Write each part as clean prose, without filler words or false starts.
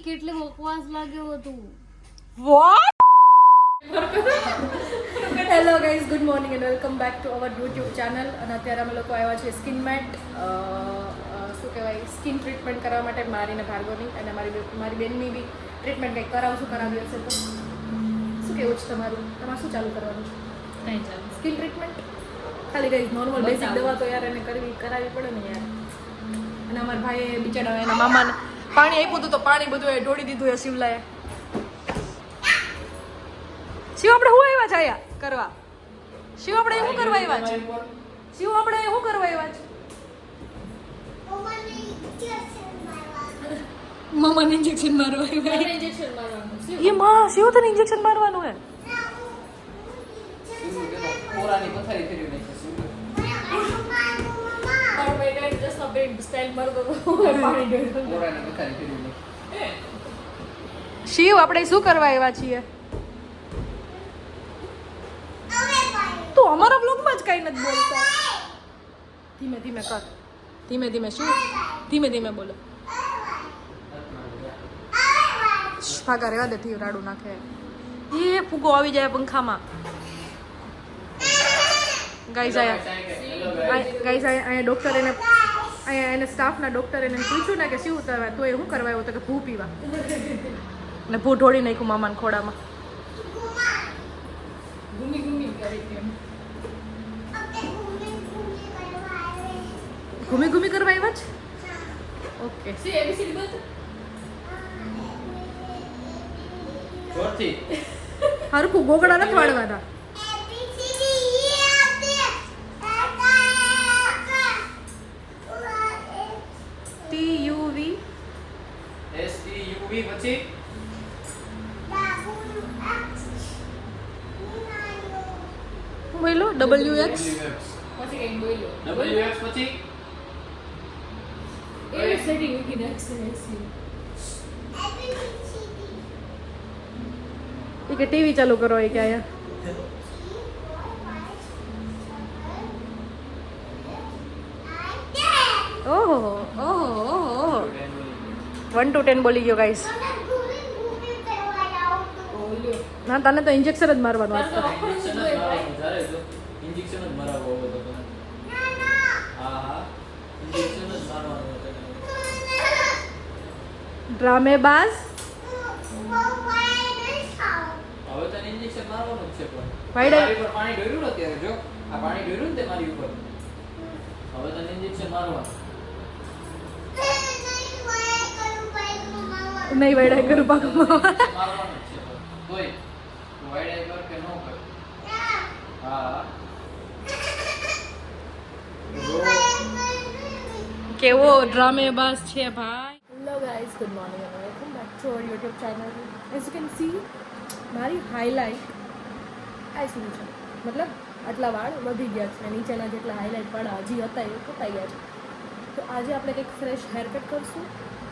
કેટલી બકવાસ લાગ્યો હતું. What? Hello guys, good morning and welcome back to our YouTube channel. અને અત્યારે અમે લોકો આવ્યા છીએ સ્કિન મેટ શું કહેવાય સ્કિન ટ્રીટમેન્ટ કરવા માટે મારીને ભાર્ગવની અને મારી બેનની બી ટ્રીટમેન્ટ કંઈક કરાવી હશે. તો શું કહેવું છે તમારું? તમારે શું ચાલુ કરવાનું છે? નહીં ચાલો. સ્કિન ટ્રીટમેન્ટ ખાલી ગઈ નોર્મલ બેસિક દવા તો યાર એને કરાવી પડે ને યાર. અને અમારા ભાઈએ બિચારા એના મામાને પાણી આપ્યું હતું તો પાણી બધું એ ઢોળી દીધું એ શિવલાએ. શિવ આપણે શું આવ્યા છે આયા કરવા? શિવ આપણે શું કરવા આવ્યા છે? શિવ આપણે શું કરવા આવ્યા છે? મમ્માને ઇન્જેક્શન મારવા આવ્યા. ઇન્જેક્શન મારવાનું છે. એ માં શિવ તને ઇન્જેક્શન મારવાનું હે? પોરાની પથારી ફેરવી નાખી પણ મેં કઈ જસ્ટ અપડેટ સ્ટાઇલ મારતો તો પાણી ઢોળ્યું. પોરાની પથારી ફેરવી નાખી. શિવ આપણે શું કરવા આવ્યા છીએ? તું અમારા વ્લોગમાં જ કઈ નથી બોલતો. ધીમે ધીમે કર. ધીમે ધીમે શું? ધીમે ધીમે બોલો. ભાગા રેવા દે થી રાડું નાખે. એ ફૂગો આવી જાય પંખામાં. ગાઈઝ અહીંયા ડોક્ટર એને સ્ટાફના ડોક્ટર એને પૂછ્યું ને કે શું ઉતારવા તો એ શું કરવા આવ્યો તો કે ભૂ પીવા. ને ભૂ ઢોળી નાખ્યું મામાના ખોડામાં. ઘૂમી ઘૂમી કરી કેમ ઘૂમી ઘૂમી કરવા આવ્યા છે? ઓકે. સી એબીસી બોલ. જોરથી હરખું ગોગડા નથી વાળવાના. TUV STUV પછી હું બોલો WX પછી કંઈક બોલ્યો. WX પછી એ સેટિંગ મૂકી નાખશે એસી. એ કે ટીવી ચાલુ કરો એ કે આયા. ઓહો ઓહો ઓહો 1 to 10 બોલી ગયો ગાઈસ. બોલ્યો. ના તને તો ઇન્જેક્શન જ મારવાનું આજ તો. ઇન્જેક્શન જ મારવાનું જ્યારે જો ઇન્જેક્શન જ મરાવવો હોય તો તને. હા ઇન્જેક્શન જ મારવાનું હોય તને. ડ્રામેબાઝ. હવે તને ઇન્જેક્શન મારવાનું જ છે પણ ભાઈડા- મારી ઉપર પાણી ઢોળ્યું ને અત્યારે જો આ પાણી ઢોળ્યું ને તે મારી ઉપર હવે તને ઇન્જેક્શન મારવાનું. નહીં વૈડા કરું પાકું. મારવાનું જ છે પણ તોય તું વાયડા કર કે ન કર. હા કેવો ડ્રામેબાઝ છે ભાઈ. Hello guys, good morning and welcome back to our YouTube channel. As you can see મારી હાઇલાઇટ આ શું છે, મતલબ આટલા વાળ વધી ગયા છે. નીચેના જેટલા હાઇલાઇટ વાળા હજી હતા એ કપાઈ ગયા છે. તો આજે આપણે કંઈક ફ્રેશ હેરકટ કરશું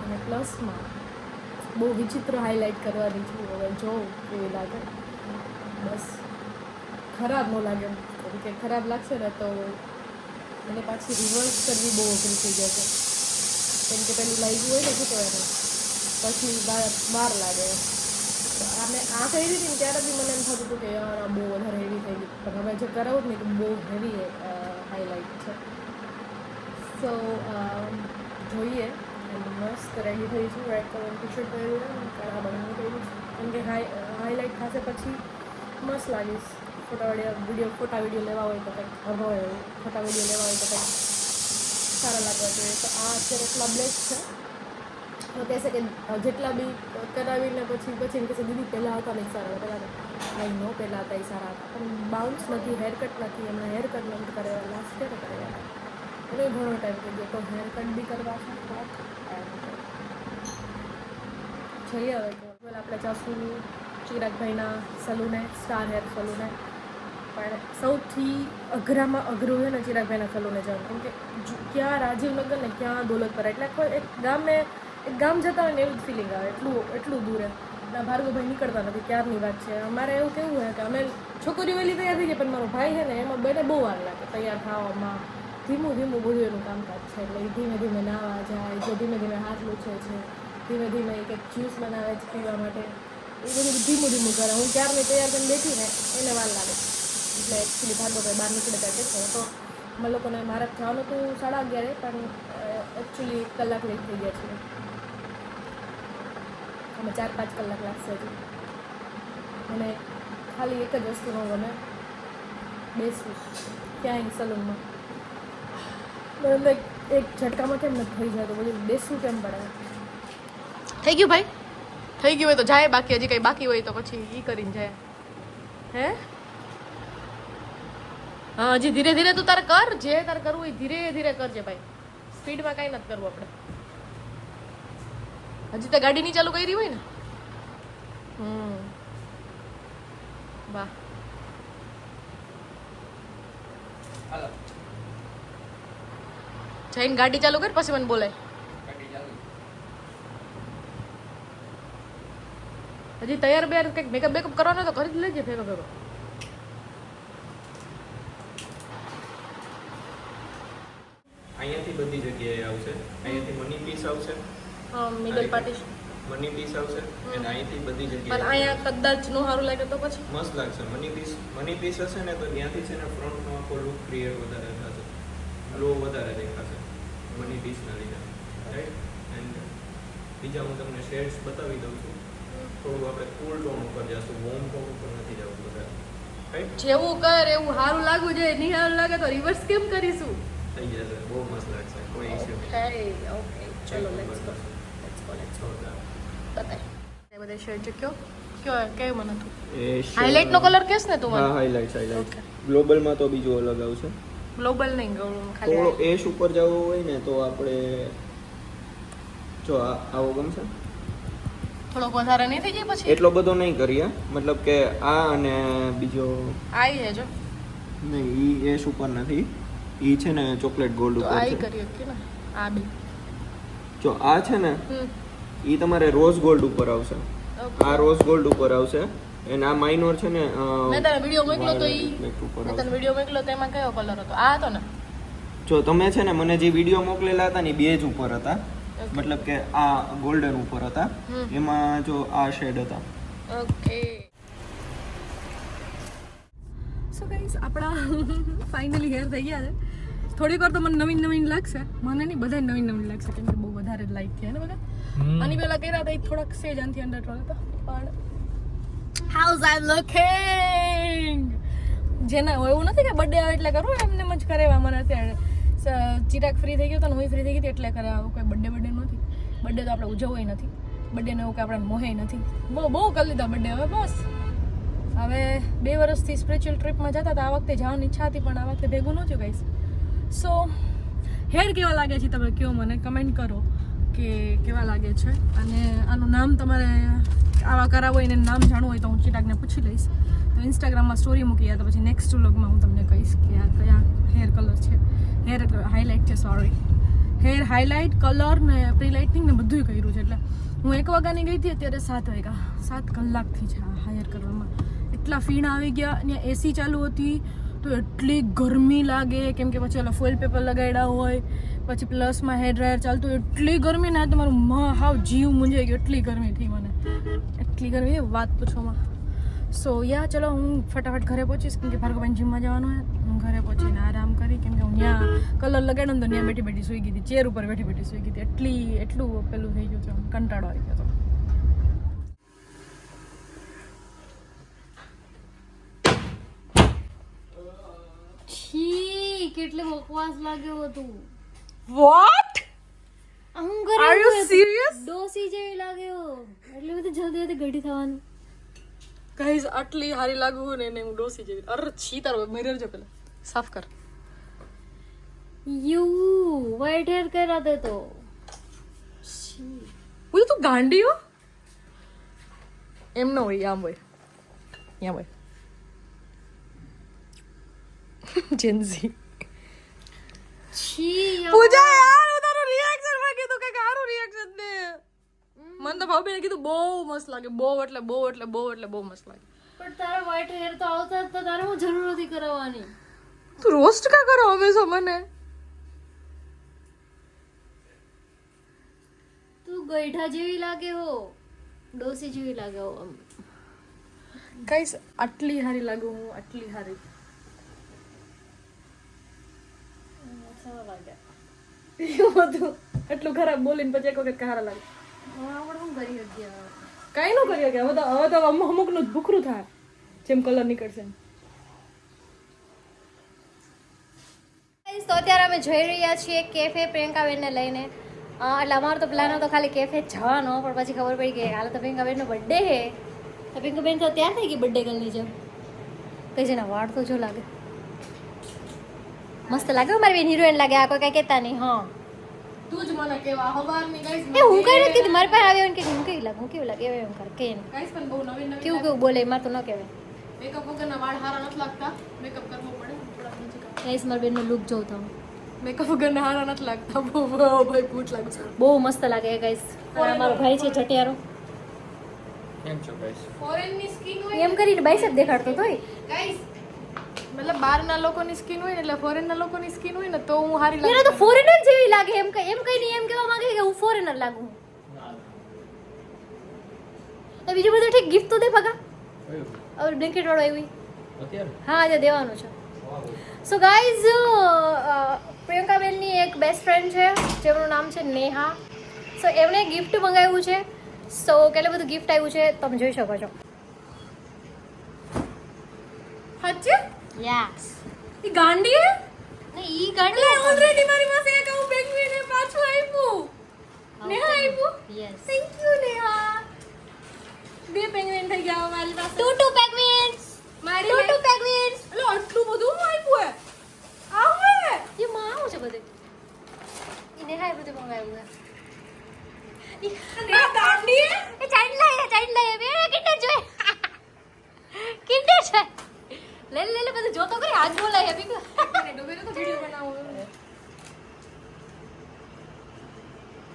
અને પ્લસમાં બહુ વિચિત્ર હાઇલાઇટ કરવાની છું. હવે જો કેવી લાગે, બસ ખરાબ ન લાગે. કેમ કે ખરાબ લાગશે ને તો એને પાછી રિવર્સ કરવી બહુ અઘરી થઈ જશે. કેમ કે પેલું લાગ્યું હોય ને શું કહેવાય પછી વાર લાગે. તો આમે આ કરી હતી ને ત્યારે બી મને એમ થતું હતું કે યાર આ બહુ વધારે હેવી થઈ ગઈ. પણ હવે જે કરાવું જ નહીં તો બહુ હેવી હાઇલાઇટ છે. સો જોઈએ. મસ્ત રેડી થઈ છું. રેડ કલર ટી શર્ટ પહેર્યું છે, કાળા બનાવવાનું કર્યું છે. કેમ કે હાઇલાઇટ થશે પછી મસ્ત લાગીશ. ફોટા વિડીયો લેવા હોય તો કંઈક ફોટા વિડીયો લેવા હોય તો કંઈક સારા લાગવા જોઈએ. તો આ અત્યારે એટલા બ્લેક છે. તો કહેશે કે જેટલા બી કરાવીને પછી એમ કહેશે દીદી પહેલાં હતા નહીં સારા પહેલાં આઈ નો પહેલાં હતા એ સારા હતા. પણ બાઉન્સ નથી, હેરકટ નથી. એમના હેરકટ નથી કરેલા. લાસ્ટ ક્યારે કરેલા એને ઘણો ટાઈમ થઈ ગયો. તો હેરકટ બી કરવા છે. જોઈએ હવે તો આપણે જાશું ચિરાગભાઈના સલૂને, સ્ટાર હેર સલૂને. પણ સૌથી અઘરામાં અઘરું છે ને ચિરાગભાઈના સલૂને જવાનું. કેમ કે ક્યાં રાજીવનગર ને ક્યાં દોલતપરા, એટલે કોઈ એક ગામ જતા હોય ને એવું જ ફિલિંગ આવે. એટલું દૂર એમ. ના ભાર્ગવભાઈ નીકળતા નથી, ક્યારની વાત છે. અમારે એવું કેવું હોય કે અમે છોકરીઓ વહેલી તૈયાર થઈ જાય, પણ મારો ભાઈ છે ને એમાં બેને બહુ વાર લાગે તૈયાર થવામાં. ધીમું બધું એનું કામકાજ છે. એટલે એ ધીમે ધીમે નાવા જાય છે, ધીમે ધીમે હાથ લૂછે છે, ધીમે ધીમે કંઈક જ્યુસ બનાવે છે પીવા માટે એ બધું ધીમું ધીમું કરે. હું ક્યારની તૈયાર કરીને બેઠી ને એને વાર લાગે એટલે એકચ્યુઅલી ભાર્ગવભાઈ બહાર નીકળે ત્યાં છે તો અમે લોકોને મારે જવાનું હતું 11:30 પણ એકચ્યુઅલી 1 કલાક લેટ થઈ ગયા છીએ. અમે 4-5 કલાક લાગશે હજી. મને ખાલી એક જ વસ્તુ ન ગમે, બેસવું ક્યાંય સલૂનમાં. મને એક ઝટકામાં કેમ નથી થઈ જાય તો બધું બેસવું કેમ પડે. થઈ ગયું ભાઈ, થઈ ગયું હોય તો જાય, બાકી હજી કંઈ બાકી હોય તો પછી એ કરીને જાય. હે હા, હજી ધીરે ધીરે તું તારે કર, જે તારે કરવું હોય ધીરે ધીરે કરજે ભાઈ. સ્પીડમાં કાંઈ નથી કરવું આપણે. હજી તો ગાડી નહીં ચાલુ કરી હોય ને. વાહ. હાલો જઈને ગાડી ચાલુ કર પછી મને બોલાય. ગાડી ચાલુ. હજી તૈયાર બેર કંઈક મેકઅપ બેકઅપ કરવાનો તો કરી જ લેજે ભેગો ભેગો. અહીંયાથી બધી જગ્યાએ આવશે. અહીંયાથી મની પીસ આવશે, હા, મિડલ પાર્ટીશન. મની પીસ આવશે અને અહીંથી બધી પણ જગ્યાએ અહીંયા કદાચ નો સારું લાગે તો પછી મસ્ત લાગશે. મની પીસ હશે ને તો ત્યાંથી છે ને ફ્રન્ટનો આખો લુક ક્રિએટ વધારે થશે, ગ્લો વધારે દેખાશે મની પીસના લીધે, રાઈટ. એન્ડ બીજા હું તમને શેડ્સ બતાવી દઉં છું. થોડું આપણે કુલ ટોન ઉપર જશું, વોર્મ ટોન ઉપર નથી જવું વધારે, રાઈટ. જેવું કર એવું સારું લાગવું જોઈએ. નહીં સારું લાગે તો રિવર્સ કેમ કરીશું? થઈ જશે, બહુ મસ્ત લાગશે, કોઈ ઇશ્યુ ઓકે ઓકે, ચલો લેટ્સ ગો. બતાય એ બધા શેડ કયો કેવું મને હતું હાઇલાઇટ નો કલર કેસ ને તું મને? હા, હાઇલાઇટ. ગ્લોબલમાં તો બીજું અલગ આવશે. ગ્લોબલ નહીં, ખાલી થોડો એશ ઉપર જવું હોય ને તો આપણે જો આવો ગમશે. થોડોક વધારે નહીં થઈ જાય પછી? એટલો બધો નહીં કરીએ, મતલબ કે આ અને બીજો આઈ છે જો નહીં, ઈ એશ ઉપર નથી, ઈ છે ને ચોકલેટ ગોલ્ડ તો ઉપર આઈ છે. કરી કે ને આ બી જો આ છે ને ઈ તમારે રોઝ ગોલ્ડ ઉપર આવશે. આ રોઝ ગોલ્ડ ઉપર આવશે અને આ માઇનોર છે ને મેં તને વિડિયો મોકલ્યો તો ઈ ઉપર મેં આવશે. તને વિડિયો મોકલ્યો તો એમાં કયો કલર હતો? આ હતો ને? જો તમે છે ને મને જે વિડીયો મોકલેલા હતા ને બે જ ઉપર હતા, મતલબ કે આ ગોલ્ડન ઉપર હતા, એમાં જો આ શેડ હતા. ઓકે સો ગાઈસ આપણા ફાઇનલી હેર થઈ ગયા છે. થોડીક વાર તો મને નવીન નવીન લાગશે, મને નહીં બધા નવીન નવીન લાગશે કેમ કે બહુ વધારે લાઈક થયા ને બધા. આની પહેલા કર્યા હતા થોડાક સેજ આનથી અંડર ટ્રોલ હતા પણ હાઉઝ આઈ લુકિંગ જેના એવું નથી કે બર્થડે આવે એટલે કરું, એમને જ કરે. મને અત્યારે ચિરાગ ફ્રી થઈ ગયો હતો ને હું ફ્રી થઈ ગઈ હતી એટલે કરે. આવું કોઈ બર્થડે નથી. બર્થડે તો આપણે ઉજવવો નથી, બર્થડેને એવું કે આપણે મોહે નથી. બહુ કરી લીધા બર્થડે. હવે બસ હવે 2 વર્ષથી સ્પિરિચ્યુઅલ ટ્રીપમાં જતા હતા. આ વખતે જવાની ઈચ્છા હતી પણ આ વખતે ભેગું ન થયું ગાઈસ. સો હેર કેવા લાગે છે તમે કહો, મને કમેન્ટ કરો કે કેવા લાગે છે. અને આનું નામ તમારે આવા કરાવવું હોય ને નામ જાણવું હોય તો હું ચિરાગને પૂછી લઈશ. તો ઇન્સ્ટાગ્રામમાં સ્ટોરી મૂકી તો પછી નેક્સ્ટ વ્લોગમાં હું તમને કહીશ કે આ કયા હેર કલર છે, હેર હાઇલાઇટ છે, સોરી હેર હાઇલાઇટ કલર ને પ્રી લાઇટિંગ ને બધું કર્યું છે. એટલે હું 1 વાગ્યાની ગઈ હતી, અત્યારે 7 વાગ્યા, 7 કલાકથી છે આ હેર કરવામાં. એટલા ફીણ આવી ગયા. ત્યાં એસી ચાલુ હતી તો એટલી ગરમી લાગે કેમ કે પછી ઓલા ફોઇલ પેપર લગાડ્યા હોય, પછી પ્લસમાં હેર ડ્રાયર ચાલતું, એટલી ગરમી ને તમારું હાવ જીવ મૂંઝાઈ ગયો. એટલી ગરમી થઈ મને, એટલી ગરમી વાત પૂછવામાં. સો યા ચલો હું ફટાફટ ઘરે પહોંચીશ કેમ કે ભાર્ગવભાઈ જીમમાં જવાનું હોય. હું ઘરે પહોંચીને આરામ કરી કેમ કે હું ત્યાં કલર લગાડ્યો ને તો ત્યાં બેઠી બેઠી સૂઈ ગઈ હતી, ચેર ઉપર બેઠી બેઠી સૂઈ ગઈ હતી. એટલું પેલું થઈ ગયું છે, કંટાળો આવી ગયો હતો. છી કેટલી બકવાસ લાગ્યો હતું. વોટ હું આર યુ સિરિયસ? ડોસી જેવી લાગ્યો. એટલે બધી જલ્દી જલ્દી ઘડી થવાનું. ગાઈઝ આટલી હારી લાગુ ને એને હું ડોસી જેવી. અરે છી તારો મિરર જો પેલા સાફ કર. યુ વ્હાઈટ હેર કર્યા તે તો. બોલ તું ગાંડી હો. એમ ન હોય, આમ હોય, આમ હોય. જેન્ઝી છી પૂજા યાર હું તારું રિએક્શન માં કીધું કે સારું રિએક્શન દે. મને તો ભાવબેને કીધું બહુ મસ્ત લાગે, બહુ એટલે બહુ મસ્ત લાગે. પણ તારા વ્હાઈટ હેર તો આવતા જ તો તારે હું જરૂર નથી કરાવવાની. તું રોસ્ટ કા કરો હંમેશા મને? તું ગઈઠા જેવી લાગે હો, ડોસી જેવી લાગે હો આમ. ગાઈસ આટલી હારી લાગુ હું, આટલી હારી. સારા લાગે. એવું હતું એટલું ખરાબ બોલીને પછી એક વખત હારા લાગે. હવે આપણે શું કરી શકીએ હવે? કાંઈ ન કરીએ કે હવે તો અમુકનું જ ભૂખરું થાય જેમ કલર નીકળશે એમ. તો અત્યારે અમે જઈ રહ્યા છીએ કેફે પ્રિયંકાબેનને લઈને. એટલે અમારો તો પ્લાન હતો ખાલી કેફે જવાનો, પણ પછી ખબર પડી કે હાલ તો પ્રિયંકાબેનનો બર્થડે છે. તો પ્રિયંકાબેન તો ત્યાં થઈ ગઈ બર્થડે ગર્લની જેમ. કઈ જેના વાળ તો જો લાગે મસ્ત લાગે. મારી બેન હિરોઈન લાગે. આ કોઈ કઈ કહેતા નહીં. હા તું જ મને કેવા હવારની ગાઈસ એ હું કઈ નથી કીધું. મારી પાસે આવ્યો ને કે હું કેવી લાગે, હું કેવી લાગે એમ કર કે ગાઈસ પણ બહુ નવીન નવીન કેવું કેવું બોલે મારે તો ન કહેવાય. મેકઅપ વગરના વાળ હારા નથી લાગતા. મેકઅપ કરવો પડે થોડા નીચે કાઢો. ગાઈસ મારી બેનનો લુક જોઉં તો મેકઅપ વગરના હારા નથી લાગતા. બહુ ભાઈ પૂછ લાગે છે. બહુ મસ્ત લાગે ગાઈસ. મારો ભાઈ છે જટિયારો, કેમ છો ગાઈસ? ફોરેનની સ્કિન હોય એમ કરીને બાઈસેપ દેખાડતો તોય. ગાઈસ મતલબ બહારના લોકોની સ્કિન હોય ને એટલે ફોરેનના લોકોની સ્કિન હોય ને તો હું હારી એને તો ફોરેનર જેવી લાગે. એમ કઈ નહીં, એમ કહેવા માંગે કે હું ફોરેનર લાગુ. તો બીજું બધું ઠીક. ગિફ્ટ તો દે ભગા. હવે બ્લેન્કેટ વાળો આવી. અત્યારે હા આજે દેવાનું છે. સો ગાઈઝ પ્રિયંકાબેનની એક બેસ્ટ ફ્રેન્ડ છે જેમનું નામ છે નેહા. સો એમણે ગિફ્ટ મંગાવ્યું છે. સો કેટલું બધું ગિફ્ટ આવ્યું છે તમે જોઈ શકો છો. હચ્ચે યસ. ઈ ગાંડી હે ને ઈ ગાડી ઓલરેડી મારી પાસે એક આવું પેંગ્વિન ને પાછું આપ્યું. નેહા આપ્યું. યસ. Thank you Neha. બે પેંગ્વિન થઈ ગયા મારી પાસે. ટુ પેગ્વિન્સ. મારી ટુ પેગ્વિન્સ. એટલે આટલું બધું આપ્યું હે. આવું હે એ માં આવું છે બધું. ઈ નેહા એ બધું મંગાવ્યું છે. નેહા ગાંડી હે. એ ચાઇલ્ડ લાય બે કિન્ડર જોય. કિન્ડર છે. લે બધું જોતો કરી હાથ બોલાય હેપી કો. મને ડોબેરો તો વિડિયો બનાવો.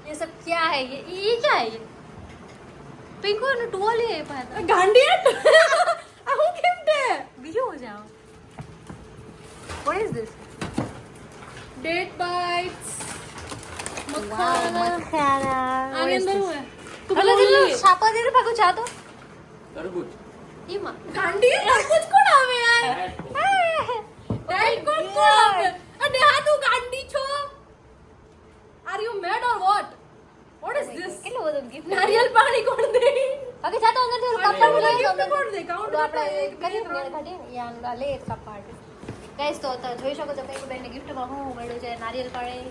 ये सब क्या है? ये क्या है? ये पिंको ने टोल है पाता. ગાંડી હે. આ હું ગિફ્ટ હે. બીજું हो जाओ. What is this? Date bytes. ખાના. આની અંદર હું હે. તું हेलो બોલી. दिलो छापा दे रे भागो जा तो. તરબૂચ ये मां. ગાંડી હે. તરબૂચ કોણ આવે યાર? ડેટ કોણ આવે? અને હા તું ગાંડી છો? Are you made or vote? What is this? કેટલું બધું gift. નારિયેલ પાણી કોણ દે? હવે જા તો અંદર થી કપડા મને લઈ gift કોણ દે? કાઉન્ટ આપણે એક બે કરીએ ત્રણ. ઘાટી યાન લે કપાટ. ગાઈસ તો જોઈ શકો છો કઈ બેન ગિફ્ટમાં હું મળ્યું છે. નારિયેલ પાણી,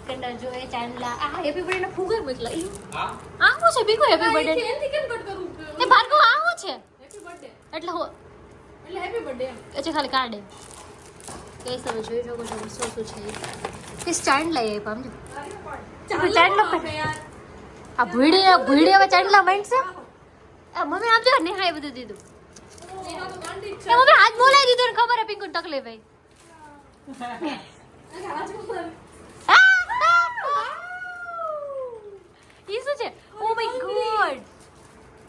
કંડર જોએ, ચાંદલા. આ હેપી બર્થડે ના ફુગર મોકલા. હા આ શું છે બીકો હેપી બર્થડે? એનથી કેમ કટ કરું? એ ભાર્ગવ આ શું છે? Happy birthday. એટલે હો એટલે હેપી બર્થડે એમ. એ છે ખાલી કાર્ડ એમ. ગાઈસ તમે જોઈ શકો છો શું છે. કે સ્ટેન્ડ લઈ આપ્યા સમજો. ચાંદલો ચાલો યાર. આ ભૂડી હવે ચાંદલા માંડ છે. આ મમ્મી આમ જો નેહા એ બધું દીધું. નેહા તો ગાંડી જ એ છે. મમ્મી હાથ બોલાવી દીધું ને ખબર હે પિંકુ તકલીફ ભાઈ. ઈ શું છે? Oh my god.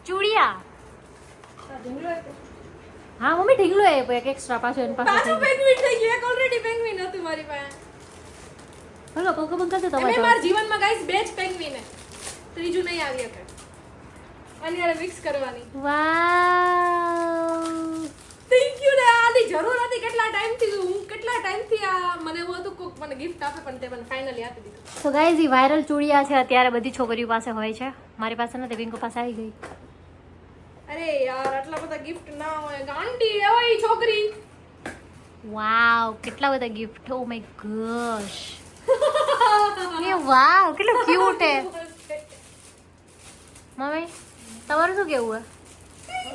ચૂડિયા. હા મમ્મી ઢીંગલો એ એક એક્સ્ટ્રા પાછો એની પાસે પાછું પેંગ્વિન થઈ ગયું. એક ઓલરેડી પેંગ્વિન હતું મારી પાસે. હલો પંખો બંધ કરજો એમે તમારે. મારા જીવનમાં ગાઈસ બે જ પેંગ્વિન હે. ત્રીજું નહીં આવી શકે. આની હારે મિક્સ કરવાની. વાવ. થેન્ક યુ રે. આની જરૂર હતી કેટલા ટાઈમથી હું કેટલા ટાઈમથી આ મને એવું હતું કોક મને ગિફ્ટ આપે પણ તે મને ફાઇનલી આપી દીધું. સો ગાઈઝ ઈ વાયરલ ચૂડિયા છે અત્યારે બધી છોકરીઓ પાસે હોય છે. મારી પાસે નથી, પિંકુ પાસે આવી ગઈ. અરે યાર આટલા બધા ગિફ્ટ ના હોય. ગાંડી હોય ઈ છોકરી. વાવ કેટલા બધા ગિફ્ટ. Oh my ગોશ. એ વાવ કેટલું ક્યુટ હે. મમ્મી તમારું શું કેવું હે?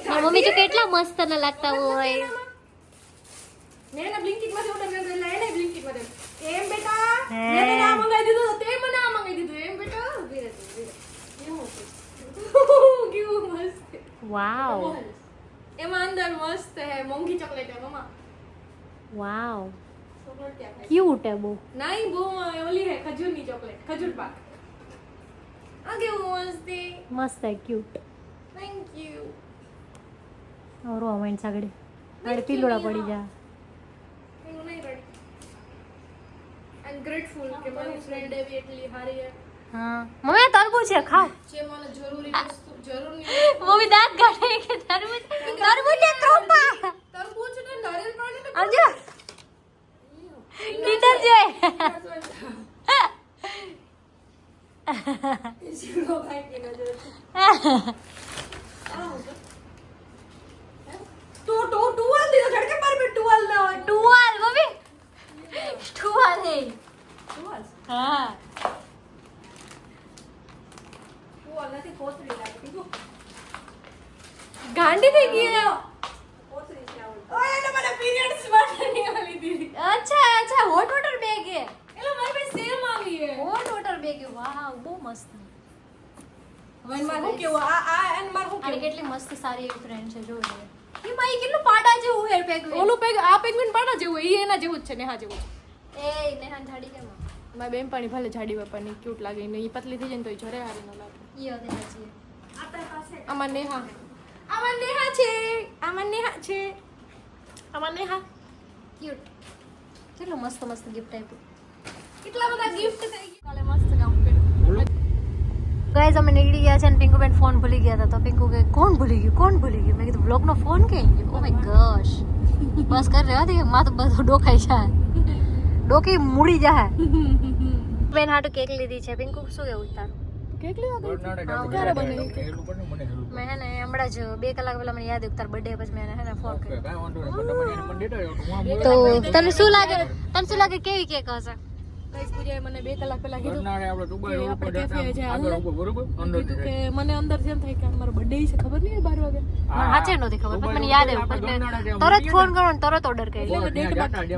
મારી મમ્મી તો કેટલા મસ્ત ન લાગતા હોય. મેં એને બ્લિંકિટ માંથી ઓર્ડર કર્યો એટલે એને બ્લિંકિટ માંથી. એમ બેટા હે. મેં તને આ મંગાવી દીધું તો તે મને આ મંગાવી દીધું. એમ બેટા ઊભી રહે ઊભી રહે. કેવું છે? કેવું મસ્ત. વાવ એમાં અંદર મસ્ત હે મોંઘી ચોકલેટ હે મમ્મા. વાવ ચોકલેટ ક્યાં ખાય? ક્યુટ હે બહુ. નહીં બહુ ઓલી હે ખજૂરની ચોકલેટ. ખજૂર પાક. આ કેવું મસ્ત હે. મસ્ત હે ક્યુટ. Thank you. ઓરો માઈન્ડ સાગડે આડે પીલોડા પડી જા. હું નહીં રડી. આઈ એમ ગ્રેટફુલ કે મારી ફ્રેન્ડ એવી એટલી સારી હે. હા મમ્મી તરબૂચ છે ખાવ. જે टूवाल दे दो झटके पर में टूवाल ना हो टुवाल मम्मी टुवाल है टूवाल हाँ टूवाल નથી કોથળી લાગી તું ગાંડી થઈ ગઈ है કોથળી છે ઓય એને મને પીરિયડ્સ માટે ની આલી દીધી अच्छा अच्छा हॉट वाटर बैग है એલો મારી પાસે સેમ આવી હે हॉट वाटर बैग है वाह બહુ મસ્ત વન માં હું કેવું આ એન માર હું આની કેટલી મસ્ત સારી એવી ફ્રેન્ડ છે જો એ માઈ કેટલું પાડા જેવું હેર પેક ઓલું પેગ આ પેગમેન્ટ પાડા જેવું ઈ એના જેવું જ છે નેહા જેવું એ નેહાન જાડી કેમ મારી બેન પાણી ભલે જાડી બાપાની ક્યુટ લાગે ને ઈ પતલી થઈ જાય ને તો ઈ જરે હારી ન લાગે ઈ હદે સાચી આમાં નેહા આમાં નેહા છે આમાં નેહા છે આમાં નેહા ક્યુટ કેટલું મસ્ત મસ્ત ગિફ્ટ આપ્યું કેટલા બધા ગિફ્ટ થઈ ગયા કાલે મસ્ત કામ કર્યું ગાઈઝ અમે નીકળી ગયા છે અને પિંકુબેન ફોન ભૂલી ગયા હતા તો પિંકુ કે કોણ ભૂલી ગયું મેં કીધું બ્લોગનો ફોન ક્યાં ગયો ઓ માય ગોશ બસ કર રહ્યા હતી માથું બધું ડોકાઈ જાય ડોકી મૂડી જાય બેન હાટુ કેક લીધી છે પિંકુ શું કેવું તારું કેટલી વાગે ક્યારે બને મેં હે ને હમણાં જ 2 કલાક પહેલા મને યાદ આવ્યું તાર બર્થડે પછી મેં હે ને ફોન કર્યો તો તને શું લાગે કેવી કેક હશે ગાઈસ પૂજાએ મને 2 કલાક પહેલા કીધું કે આપણે કેફે જાય કીધું કે મને અંદર જેમ થાય કે મારો બર્થડે છે ખબર નહીં 12 વાગે સાચે નહોતી ખબર પણ મને યાદ આવ્યું પછી મેં તરત ફોન કર્યો ને તરત ઓર્ડર કરી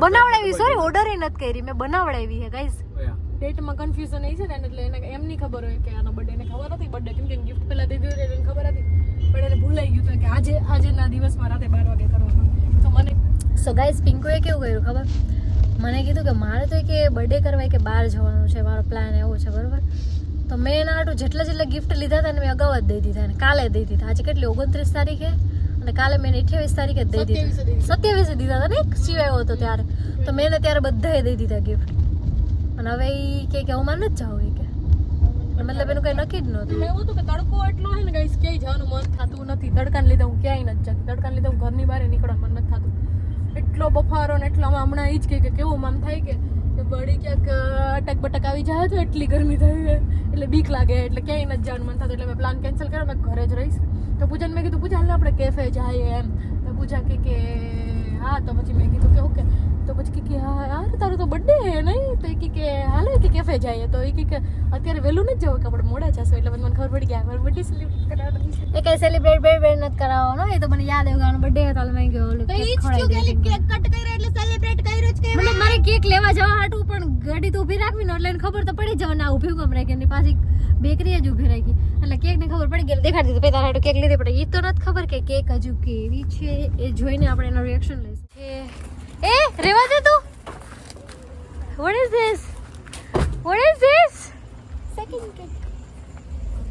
બનાવડાવી સોરી ઓર્ડર એ નથી કરી મેં બનાવડાવી છે ગાઈસ ડેટમાં કન્ફ્યુઝન એ છે ને એટલે એને એમ નહીં ખબર હોય કે આનો બર્થડે ને ખબર હતી બર્થડે કેમ કે ગિફ્ટ પહેલા દઈ દીધું એને ખબર હતી પણ એને ભૂલાઈ ગયું હતું કે આજના દિવસમાં રાતે 12 વાગે કરવાનો તો મને સો ગાઈસ પિંકુએ કેવું કર્યું ખબર મને કીધું કે મારે તો કે બર્થડે કરવા કે બહાર જવાનું છે મારો પ્લાન એવો છે બરોબર તો મેં એના હાટું જેટલા ગિફ્ટ લીધા હતા ને મેં અગાઉ જ દઈ દીધા અને કાલે દઈ દીધા આજે કેટલી 29 તારીખે અને કાલે મેં 28 તારીખે દઈ દીધા 27 દીધા હતા ને સિવાય હતો ત્યારે તો મેં એને ત્યારે બધાએ દઈ દીધા ગિફ્ટ અને હવે ઈ કે હું મારે નથી જાવ કે મતલબ એનું કઈ નક્કી જ નહોતું એવું હતું કે તડકો એટલો હોય ને ગાઈસ ક્યાંય જવાનું મન થતું નથી તડકાને લીધે હું ક્યાંય નથી જતી તડકાને લીધે હું ઘરની બહાર નીકળવાનું મન નથી થતું એટલો બફારો ને એટલો હમણાં ઈ જ કે કેવું આમ થાય કે બળી ક્યાંક અટક બટક આવી જાય તો એટલી ગરમી થઈ એટલે બીક લાગે એટલે ક્યાંય નથી જવાનું મન થતું એટલે મેં પ્લાન કેન્સલ કર્યો મેં ઘરે જ રહીશ તો પૂજાને મેં કીધું પૂજા હાલ આપણે કેફે જઈએ એમ તો પૂજા કે હા તો પછી મેં કીધું કે ઓકે તો પછી કે હા યાર તારો તો બર્થડે હે નહીં તો એ કે હાલે કે કેફે જઈએ તો એ કે અત્યારે વહેલું નથી જવું કે આપણે મોડા જશું એટલે મને ખબર પડી ગયા મારો બર્થડે સેલિબ્રેટ કરાવવાનો છે એ કઈ સેલિબ્રેટ નથી કરાવવાનો એ તો મને યાદ આવ્યું કે બર્થડે હતો મેં ગયો ઓલું કેક ખવડાવી કેક કટ કર્યો એટલે સેલિબ્રેટ કર્યો જ કે મતલબ મારે કેક લેવા જવા હાટું પણ ગાડી તો ઊભી રાખવી ને એટલે એને ખબર તો પડી જવા ના ઊભી કેમ રાખી એની પાછી બેકરી જ ઊભી રાખી એટલે કેક ને ખબર પડી ગઈ દેખાડી દીધી તારા હાટું કેક લીધી પડે એ તો નથી ખબર કે કેક હજુ કેવી છે એ જોઈને આપણે એનો રિએક્શન લઈશું એ રેવા દે તું What is this? What is this? Second cake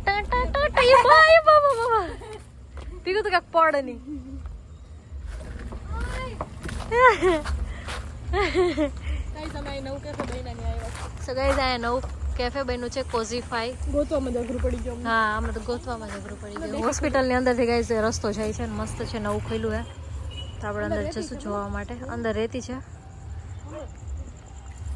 ટા ટા ટા ટા ये बाबा पीको तो क्या पड़ नहीं ગાઈસ અમે નવું કેફે બનીને આવ્યા સો ગાઈસ આ નવું કેફે બન્યું છે કોઝીફાઈ ગોતવામાં જગરું પડી ગયું હા હમણાં તો ગોતવામાં જગરું પડી ગયું હોસ્પિટલની અંદરથી ગાઈસ રસ્તો જાય છે ને મસ્ત છે નવું ખુલ્લું હે તો આપણે અંદર જશું જોવા માટે અંદર રહેતી છે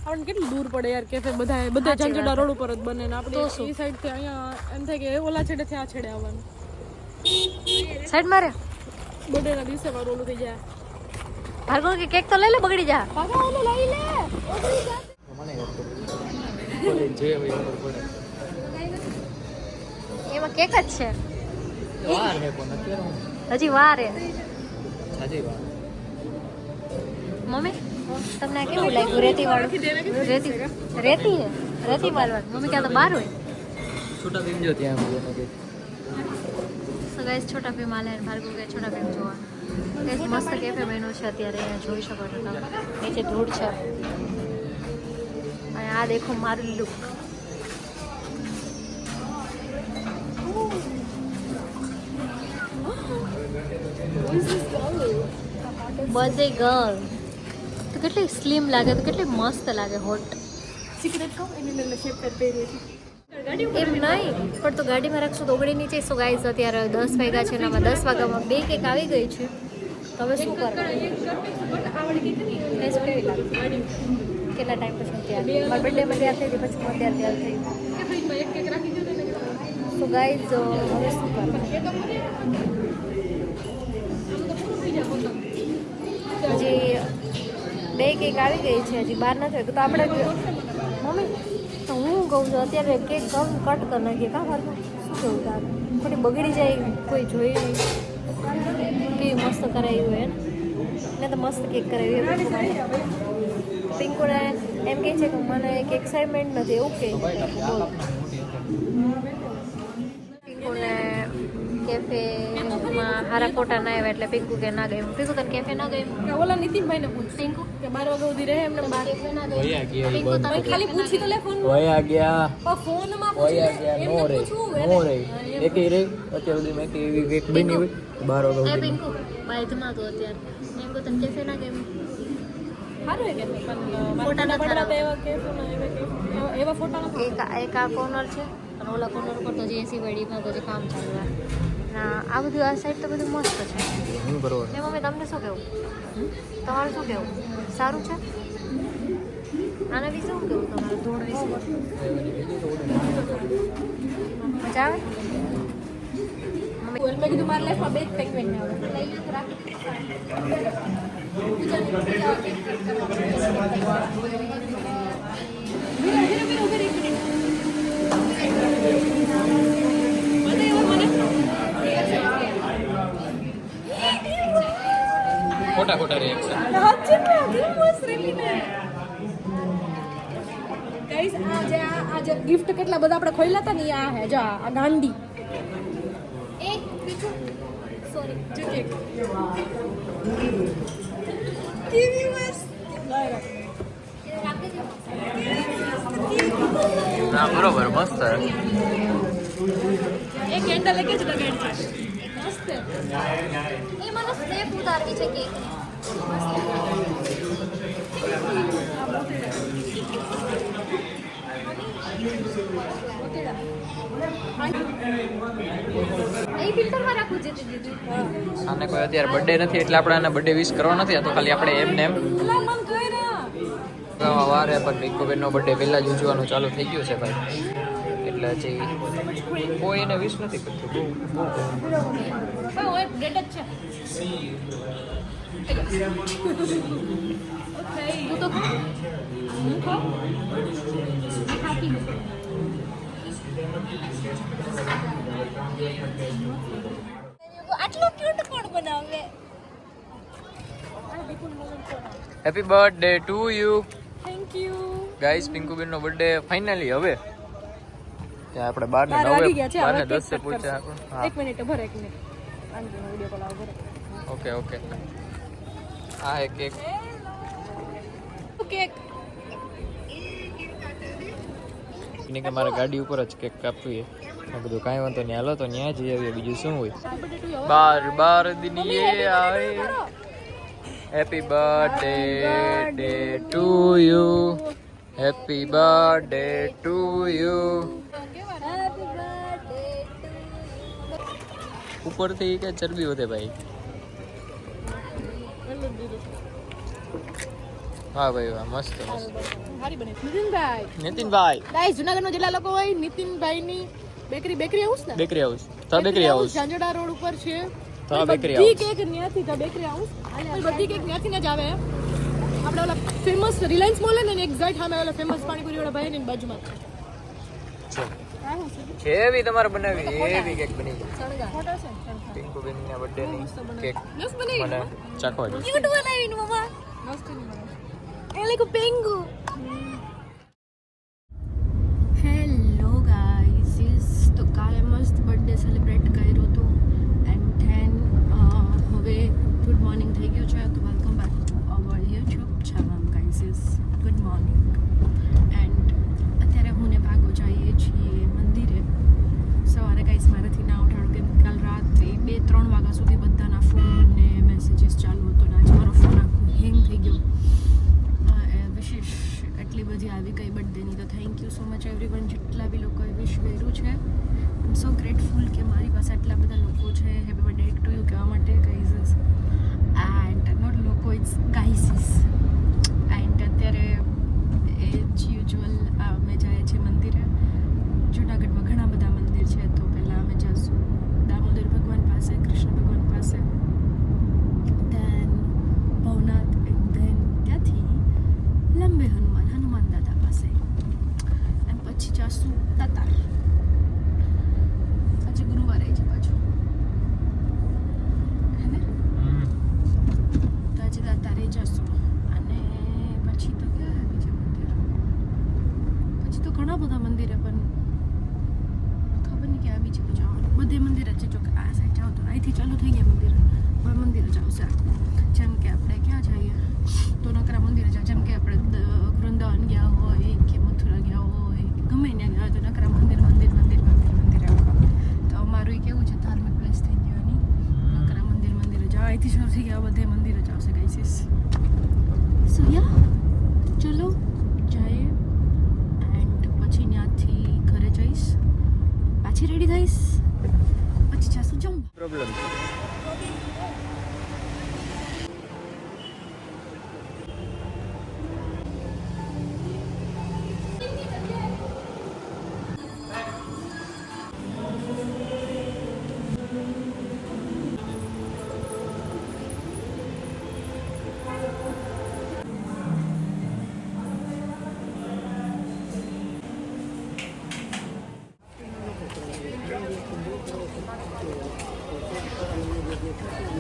આપણને કેટલું દૂર પડે યાર કેફે બધા ઝંઝડા રોડ ઉપર જ બને ને આપણે એ સાઈડ થી અહીંયા એમ થાય કે ઓલા છેડે થી આ છેડે આવવાનું સાઈડ મારે બર્થડે ના દિવસે મારું ઓલું થઈ જાય ભાર્ગવ કે કેક તો લઈ લે બગડી જા પાછા ઓલું લઈ લે ઓગળી જા એમાં કેક જ છે હજી વાર હે મમ્મી તમને આ કેવું લાગ્યું રેતી વાળું રેતી વાળું મમ્મી ક્યાં તો બહાર હોય છોટા ભીમ જો ત્યાં સો ગાઈસ છોટા ભીમ આલે અને ભાર્ગવ ગયા છોટા ભીમ જોવા ગાઈસ મસ્ત કેફે બન્યું છે અત્યારે અહીંયા જોઈ શકો છો તમે નીચે ધૂળ છે અને આ દેખો મારું લુક બર્થડે ગર્લ તો કેટલી સ્લિમ લાગે તો કેટલી મસ્ત લાગે હોટ સિક્રેટ કહું એને શેપ પહેરી હતી એમ નહીં પણ તો ગાડીમાં રાખશું તો ઓગળી નીચે સો ગાઈસ અત્યારે 10 વાગ્યા છે ને આમાં 10 વાગ્યામાં 2 કેક આવી ગઈ છે તો હવે શું કરવાનું ટેસ્ટ કેવી લાગે કેટલા ટાઈમ પછી તૈયાર મારા બર્થડેમાં તૈયાર થઈ ગઈ પછી હું અત્યારે તૈયાર થઈ એક કેક રાખી દો ને તો ગાઈઝ હવે શું કરવું? હજી 2 કેક આવી ગઈ છે, હજી 12 નથી તો આપણે મમ્મી તો હું કહું છું અત્યારે કેક કટ કરી નાખીએ કાં ઘરમાં શું કહું તાર ખોટી બગડી જાય કોઈ જોઈ નહીં કેવી મસ્ત કરાવી હોય ને તો મસ્ત કેક કરાવી હોય પિંકુને એમ કહે છે કે મને એક એક્સાઇટમેન્ટ નથી એવું કે પિંકુને કેફેમાં હારા ફોટા ના આવ્યા એટલે પિંકુ કે ના ગયું. પિંકુ તને કેફે ના ગયું? ઓલા નીતિનભાઈને પૂછ પિંકુ કે 12 વાગે સુધી રહે એમને બાર કેફે ના ગયું? વયા ગયા ઈ પિંકુ બંધ તને ખાલી પૂછી તો લે ફોન વયા ગયા ફોનમાં વયા ગયા નો રે નો રે એકે રે અત્યાર સુધી મેં એવી કેક બની હોય 12 વાગ્યા એ સુધી પિંકુ બાઈધમાં તો અત્યારે એમ કહું તને કેફે ના ગયું? સારું હે કે પણ ફોટા ફોટા નથી પડતા એવા કે એવા ફોટા નથી એક આ કોર્નર છે અને ઓલા કોર્નર પર તો જે એસી વેડીમાં તો જે કામ ચાલુ છે આ બધું આ સાઈડ તો બધું મસ્ત છે. હું બરોબર ને મમ્મી તમને શું કહેવું? તમારું શું કહેવું? સારું છે? આના વિશે શું કહેવું તમારું ધૂળ વિશે? મજા આવે? મેં કીધું મારા લાઈફમાં બે જ પેંગ્વિન ને આવે લઈ લો તો રાખી ખોટા ખોટા રિએક્શન આ જે ગિફ્ટ કેટલા બધા આપણે ખોલ્યા હતા ને આ હે જો આ ગાંડી એક બીજું સોરી જો કેક કેવી મસ્ત રાખી દો. ના બરોબર મસ્ત એક કેન્ડલ એક જ લગાડી છે મસ્ત એ મને સ્નેપ ઉતારવી છે કેક એ ફિલ્ટરમાં રાખવું છે દીદી. આને કોઈ અત્યારે બર્થડે નથી એટલે આપણે આને બર્થડે વિશ કરવો નથી. આ તો ખાલી આપણે એમને એમ અલા મન કહી રહ્યા વારે પણ પિંકુબેનનો બર્થડે પહેલા જ ઉજવવાનું ચાલુ થઈ ગયું છે ભાઈ એટલે હજી કોઈ એને વિશ નથી કરતું બહુ ભાઈ ઓય ડેટ જ છે હું તો ખાઉં. હું ખાઉં ખાતી હું. આટલો ક્યુટ કોણ બનાવે? Happy birthday to you thank you guys. પિંકુબેનનો બર્થડે ફાઇનલી હવે ત્યાં આપણે 12 ને 9 વાગી ગયા છે 12 ને હવે 10 પૂછ્યા હા એક મિનિટ ભરે એક મિનિટ આંટીનો વિડિયો કોલ આવ ભરે ઓકે ઓકે આ એક કેક કેક ને કે મારે ગાડી ઉપર જ કેક કાપવી છે. મેં કીધું કાંઈ વાંધો નહીં હાલો તો ત્યાં જઈ આવીએ બીજું શું હોય. 12 દિનીએ આવે happy birthday day to you happy birthday to you ઉપરથી કે ચરબી વધે ભાઈ. હા ભાઈ વાહ મસ્ત મસ્ત. સારી બને નીતિનભાઈ નીતિનભાઈ ગાઈસ જુનાગઢનો જેટલા લોકો હોય નીતિનભાઈની બેકરી હાઉસ ને બેકરી હાઉસ તો બેકરી હાઉસ ઝાંઝડા રોડ ઉપર છે તો બેકરી બધી હાઉસ કેક ન્યાથી તો બેકરી હાઉસ બધી કેક ન્યાથી ને જ આવે આપણે ઓલા ફેમસ રિલાયન્સ મોલ ને એક્ઝેક્ટ સામે ઓલા ફેમસ પાણીપુરી વાળા ભાઈ ની બાજુમાં છે એવી તમારે બનાવી એવી કેક બની ગઈ. ફોટો છે પિંકુબેન ના બર્થડે ની કેક મસ્ત બની મને ચાખવા દો. ક્યુટ બનાવીને મમ્મા. મસ્ત બની એ લાઈક પેંગુ. હેલો ગાઈસ તો કાલે મસ્ત બર્થડે સેલિબ્રેટ કર્યો હતો એન્ડ ધેન હવે ગુડ મોર્નિંગ થઈ ગયું છે તો welcome back to our YouTube channel guys good morning and અત્યારે હું ને ભાગો જઈએ છીએ મંદિરે. સવારે ગાઈસ મારાથી ના ઉઠાડો કે કાલ રાત્રે 2-3 વાગ્યા સુધી બધાના ફોન ને મેસેજીસ ચાલુ હતો ને આજે મારો ફોન આખો હેંગ થઈ ગયો. વિશેષ એટલી બધી આવી ગઈ બર્થડેની તો thank you so much everyone જેટલા બી લોકોએ વિશ કર્યું છે. આઈ એમ સો ગ્રેટફુલ કે મારી પાસે આટલા બધા લોકો છે હેપી બર્થડે ટુ યુ કહેવા માટે ગાઈઝ એન્ડ નોટ લોકો ઇટ્સ ગાઈઝીસ એન્ડ અત્યારે એજ યુઝ્યુઅલ અમે જાય છે મંદિરે. જુનાગઢમાં ઘણા બધા મંદિર છે તો બધે મંદિર જ છે. જો કે આ સાઈડ જાઓ તો અહીંથી ચાલુ થઈ ગયા મંદિર, હવે મંદિર જ આવશે આખું. જેમ કે આપણે ક્યાં જઈએ તો નકરા મંદિર જ, જેમ કે આપણે વૃંદાવન ગયા હોય કે મથુરા ગયા હોય ગમે ત્યાં ગયા હોય તો નકરા મંદિર મંદિર મંદિર મંદિર મંદિર આખા. તો અમારું કેવું છે ધાર્મિક પ્લેસ થઈ ગયો નહીં, નકરા મંદિર મંદિર જ. અહીંથી શરૂ થઈ ગયા બધે મંદિર જ આવશે ગાઈસીસ. સો યા ચલો જાય એન્ડ પછી ત્યાંથી ઘરે જઈશ, પાછી રેડી થઈશ, પછી જાશું જમવા. પ્રોબ્લેમ છે.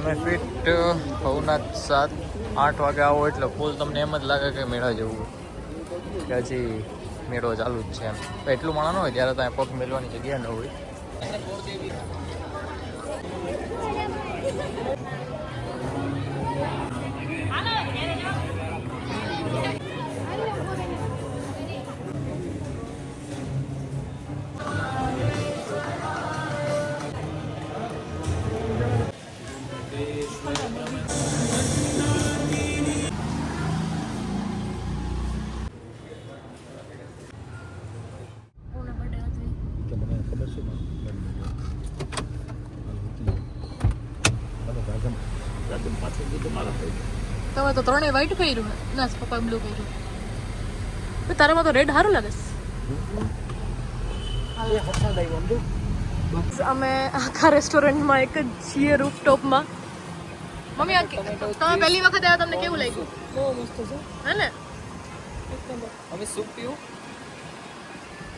મેં ફિટ પૌના 7-8 વાગે આવો એટલે ફૂલ તમને એમ જ લાગે કે મેળા જવું, કે હજી મેળો ચાલુ જ છે એમ. એટલું માણસ ન હોય ત્યારે ત્યાં પગ મેળવાની જગ્યા ન હોય. તમે તો ત્રણેય વ્હાઈટ પહેર્યું ના પપ્પા બ્લુ પહેર્યું. તારામાં તો રેડ સારું લાગે છે. અમે આખા રેસ્ટોરન્ટમાં એક જ છીએ રૂફટોપમાં. મમ્મી તમે પહેલી વખત આવ્યા તમને કેવું લાગ્યું? બહુ મસ્ત છે હે ને? અમે સૂપ પીવું.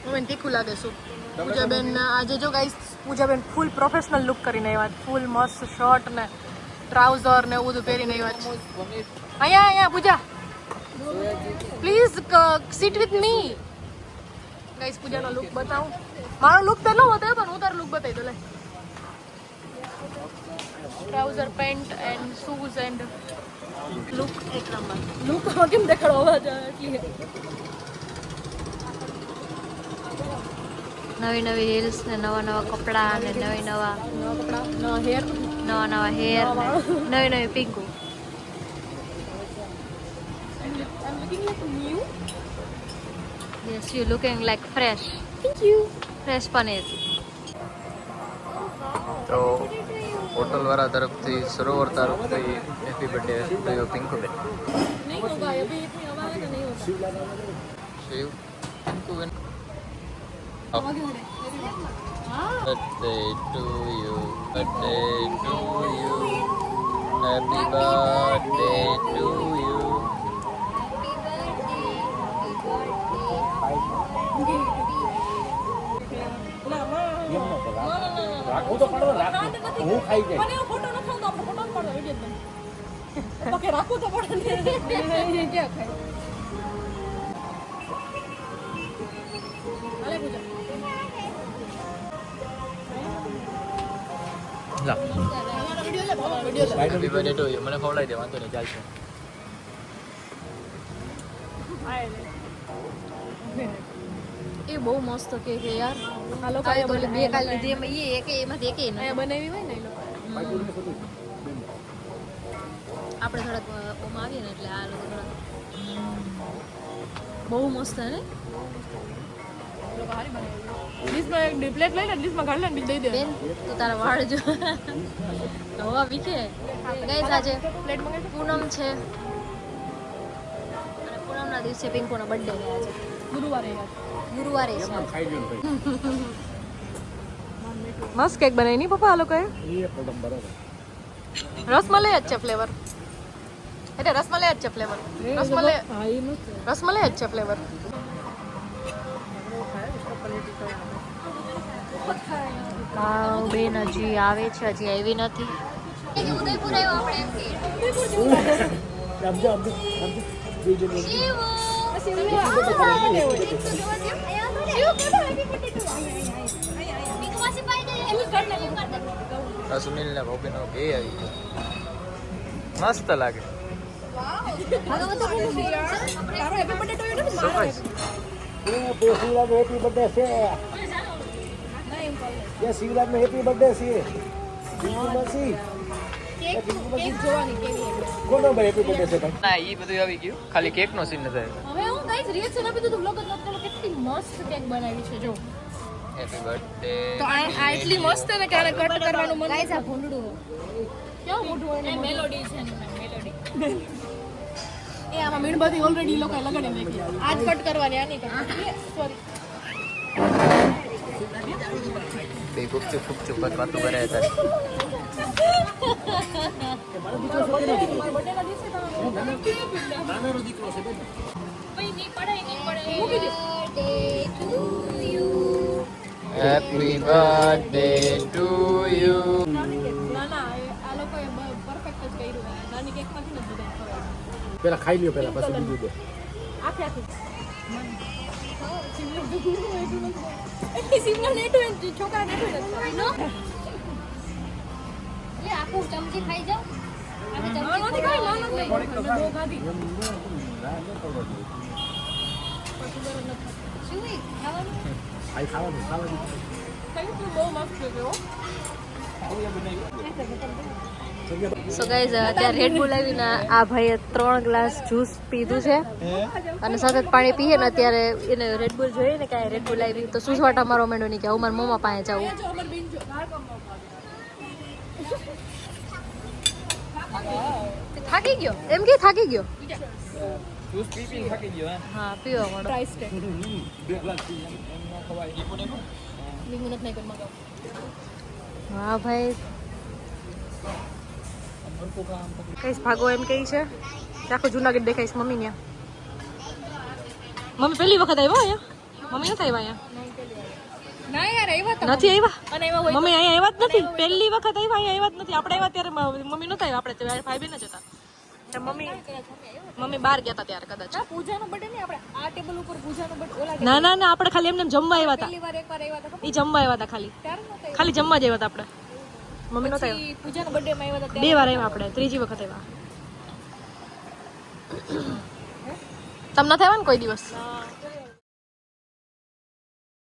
મને તીખું લાગે સૂપ. પૂજાબેન આજે જો ગાઈસ પૂજાબેન ફૂલ પ્રોફેશનલ લુક કરીને આવ્યા, ફૂલ મસ્ત શર્ટ ને ટ્રાઉઝર ને એવું બધું પહેરીને આવ્યા છે. અહીંયા Pooja please sit with me. Guys પૂજાનો લુક બતાવું. મારો લુક તો એટલો બતાવ્યો પણ હું તારો લુક બતાવી દો. લે trouser pant and shoes and look એક નંબર. લુક કેમ દેખાડો અવાજ એટલી નવી નવી હિલ્સ ને નવા નવા કપડાં ને નવી નવા હેર નવા હેર નવી નવી Pinku. Yes, you looking like fresh. Thank you. Fresh paneer. તો હોટલવાળા તરફથી સરોવર તરફથી હેપી બર્થડે ટુ યુ પિંકુબેન. નહીં હોગા અભી इतनी आवाज है नहीं होता. Shiv પિંકુબેન birthday to you, birthday to you, happy birthday to you. રાખવું તો પડે, રાખવું હું ખાઈ જાય. મને ફોટો ન ખાવ તો આપણે ફોટો પાડો વિડિયો માં. તો કે રાખવું તો પડે ને. ક્યાં ખાય? હાલે પૂજા. લા વિડિયો લે બાબા વિડિયો લે. Happy birthday to you. મને ખવડાવી દે, વાંધો નહીં, ચાલશે. એ બહુ મસ્ત કેક છે યાર. આ લોકો આ તો ઓલી બે કાલ લીધી એમાં એ એક એમાંથી એક અહીંયા બનાવી હોય ને એ લોકો. આપણે થોડાક ઓમાં આવીએ ને એટલે આ લોકો થોડાક બહુ મસ્ત હે ને. લોકો હારી બનાવી. ડીશમાં એક પ્લેટ લઈ લે, ડીશમાં ગાળ લે ને દઈ દે. બેન તો તારા વાળ જો હવા વીખે. ગાઈસ આજે પ્લેટ મંગાવી. પૂનમ છે અને પૂનમના દિવસે પિંકુનો બર્થડે છે આજે. ગુરુવારે યાર. ગુરુવારે છે. ખાઈ ગયો ભાઈ. મસ્ત કેક બનાવી ની પપ્પા આ લોકોએ. એ પ્રોબ્લેમ બરાબર. રસમલાઈ જ છે ફ્લેવર. એટલે રસમલાઈ જ છે ફ્લેવર. રસમલાઈ જ છે ફ્લેવર. વાવ બેન હજી આવે છે, હજી આવી નથી. ઉદયપુર આવ્યો આપણે એમ કે સમજો સમજો સમજો. શિવ આ સુનિલ ને ભાભીનો બે આવી ગયો મસ્ત લાગે સરપ્રાઈઝ શિવરાજ હેપી બર્થડે છે ये शिवराज में हैप्पी बर्थडे सी मसी કોનો ભાઈ હેપી બર્થડે છે ભાઈ ના ઈ બધું આવી ગયું ખાલી કેક નો સીન નથી આવ્યો હવે હું ગાઈસ રિએક્શન આપી દીધું વ્લોગ જ નથી કર્યો કેટલી મસ્ત કેક બનાવી છે જો હેપી બર્થડે તો આ એટલી મસ્ત ને કે આને કટ કરવાનું મન ગાઈસ આ ભૂંડડું કેવું મોટું હોય ને મેલોડી છે ને મેલોડી એ આમાં મીણબત્તી ઓલરેડી લોકો લગાડી નાખી આજ કટ કરવાની આ નહીં કરવાની સોરી બે ગુપચુપ વાતો કરે હતા નાનો દીકરો છે હેપી બર્થડે ટુ યુ ના આ લોકોએ પરફેક્ટ જ કર્યું નાની કેક માંથી નથી બધા ખવાય પેલા ખાઈ લ્યો પેલા પછી બીજું દે આખે સિમલા નેટું છોકરા નેટું નો એ આખું ચમચી ખાઈ જાવ આખી ચમચી નથી ખાઈ નાનો બહુ ખાધી શું ઈ ખાવાનું ખાવાનું બહુ મસ્ત છે સો ગાઈઝ અત્યારે રેડ બુલ આવીને આ ભાઈએ 3 ગ્લાસ જ્યુસ પીધું છે અને સતત પાણી પીએ ને અત્યારે એને રેડ બુલ જોઈએ ને કે રેડ બુલ આવી તો સુસવાટા મારો મેંડો નહીં કે હું મારા મમ્મા પાસે જાઉં થાકી ગયો એમ કે થાકી ગયો જ્યુસ પી થાકી ગયો હા પીવા માંડો પ્રાઇસ ટેગ બે ગ્લાસ લીંબુ નથી નાખ્યું મગાવ હા ભાઈ કઈશ ભાગો એમ કહી છે આખું જુનાગઢ દેખાઈશ મમ્મી ને મમ્મી પહેલી વખત આવ્યા અહીંયા મમ્મી નથી આવ્યા અહીંયા ના યાર આવ્યા નથી આવ્યા અને એમાં હોય મમ્મી અહીંયા આવ્યા જ નથી પહેલી વખત આવ્યા અહીંયા આવ્યા જ નથી આપણે આવ્યા ત્યારે મમ્મી નતા આવ્યા આપણે ભાઈ બહેન જ હતા તો મમ્મી બહાર ગયા હતા ત્યારે કદાચ પૂજાનો બર્થડે નહીં આપણે આ ટેબલ ઉપર પૂજાનો બર્થડે ઓલા ના ના ના આપણે ખાલી એમને જમવા આવ્યા હતા પહેલી વાર એકવાર આવ્યા હતા એ જમવા આવ્યા હતા ખાલી ત્યારે નહોતા ખાલી જમવા જ આવ્યા હતા આપણે મમ્મી નતા આવ્યા આવ્યા પૂજાનો બર્થડે માં આવ્યા હતા 2 વાર આવ્યા આપણે ત્રીજી વખત આવ્યા તમને થયા ને કોઈ દિવસ